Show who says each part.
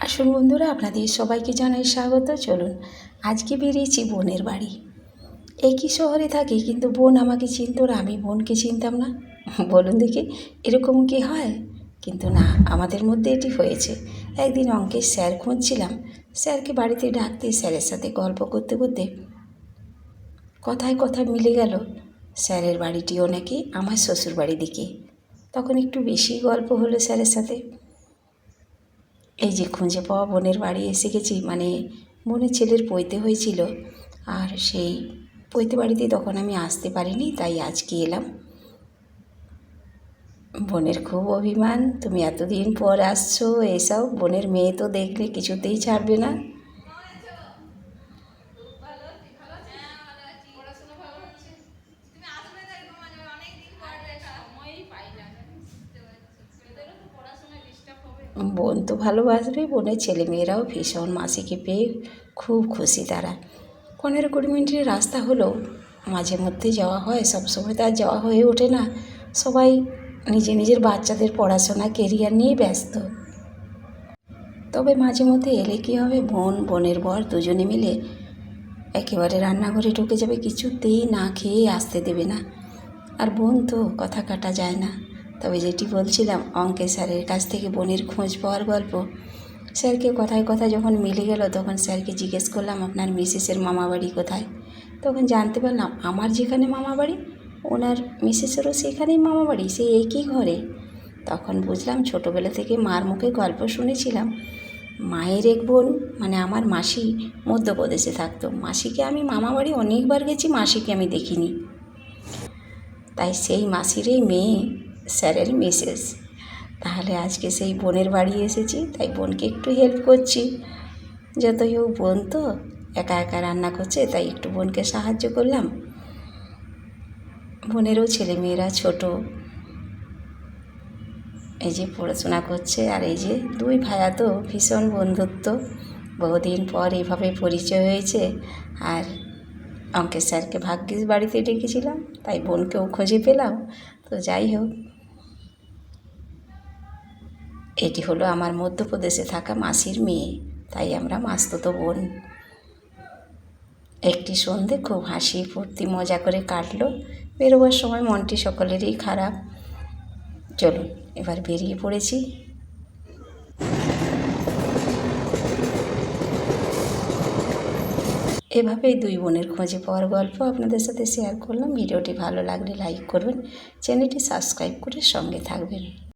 Speaker 1: আসুন বন্ধুরা, আপনাদের সবাইকে জানাই স্বাগত। চলুন আজকে বেরিয়েছি বোনের বাড়ি। একই শহরে থাকি, কিন্তু বোন আমাকে চিনত না, আমি বোনকে চিনতাম না। বলুন দেখি, এরকম কি হয়? কিন্তু না, আমাদের মধ্যে এটি হয়েছে। একদিন অঙ্কের স্যার খুঁজছিলাম, স্যারকে বাড়িতে ডাকতে স্যারের সাথে গল্প করতে করতে কথায় কথায় মিলে গেল স্যারের বাড়িটিও নাকি আমার শ্বশুর বাড়ি দিকে। তখন একটু বেশি গল্প হলো স্যারের সাথে। এই যে খুঁজে পাওয়া বোনের বাড়ি এসে গেছি, মানে বোনের ছেলের পৈতে হয়েছিল, আর সেই পৈতে বাড়িতে তখন আমি আসতে পারিনি, তাই আজকে এলাম। বোনের খুব অভিমান, তুমি এতদিন পর আসছো, এসব বোনের মেয়ে তো দেখলে কিছুতেই ছাড়বে না। বোন তো ভালোবাসবে, বোনের ছেলেমেয়েরাও ভীষণ মাসিকে পেয়ে খুব খুশি তারা। 15-20 মিনিটের রাস্তা হলেও মাঝে মধ্যে যাওয়া হয়, সবসময় তো আর যাওয়া হয়ে ওঠে না। সবাই নিজের বাচ্চাদের পড়াশোনা কেরিয়ার নিয়ে ব্যস্ত। তবে মাঝে মধ্যে এলে কী হবে, বোনের বর দুজনে মিলে একেবারে রান্নাঘরে ঢুকে যাবে, কিছুতেই না খেয়ে আসতে দেবে না। আর বোন তো কথা কাটা যায় না। তবে যেটি বলছিলাম, অঙ্কের স্যারের কাছ থেকে বোনের খোঁজ পাওয়ার গল্প, স্যারকে কথায় কথা যখন মিলে গেল, তখন স্যারকে জিজ্ঞেস করলাম, আপনার মিসেসের মামাবাড়ি কোথায়? তখন জানতে পারলাম আমার যেখানে মামাবাড়ি, ওনার মিসেসেরও সেখানেই মামাবাড়ি, সেই একই ঘরে। তখন বুঝলাম, ছোটোবেলা থেকে মার মুখে গল্প শুনেছিলাম, মায়ের এক বোন মানে আমার মাসি মধ্যপ্রদেশে থাকতো। মাসিকে আমি মামাবাড়ি অনেকবার গেছি, মাসিকে আমি দেখিনি। তাই সেই মাসিরই মেয়ে স্যারের মিসেস। তাহলে আজকে সেই বোনের বাড়ি এসেছি, তাই বোনকে একটু হেল্প করছি। যতই হোক বোন তো একা একা রান্না করছে, তাই একটু বোনকে সাহায্য করলাম। বোনেরও ছেলেমেয়েরা ছোট, এই যে পড়াশোনা করছে, আর এই যে দুই ভাইয়া তো ভীষণ বন্ধুত্ব, বহুদিন পর এভাবে পরিচয় হয়েছে। আর অঙ্কের স্যারকে ভাগ্যিস বাড়িতে ডেকেছিলাম, তাই বোনকেও খুঁজে পেলাম। তো যাই হোক, এটি হলো আমার মধ্যপ্রদেশে থাকা মাসির মেয়ে, তাই আমরা মাসতুতো বোন। একটি সন্ধে খুব হাসি ফুর্তি মজা করে কাটলো। বেরোবার সময় মনটি সকলেরই খারাপ। চলুন এবার বেরিয়ে পড়েছি। এভাবেই দুই বোনের খোঁজে পাওয়ার গল্প আপনাদের সাথে শেয়ার করলাম। ভিডিওটি ভালো লাগলে লাইক করবেন, চ্যানেলটি সাবস্ক্রাইব করে সঙ্গে থাকবেন।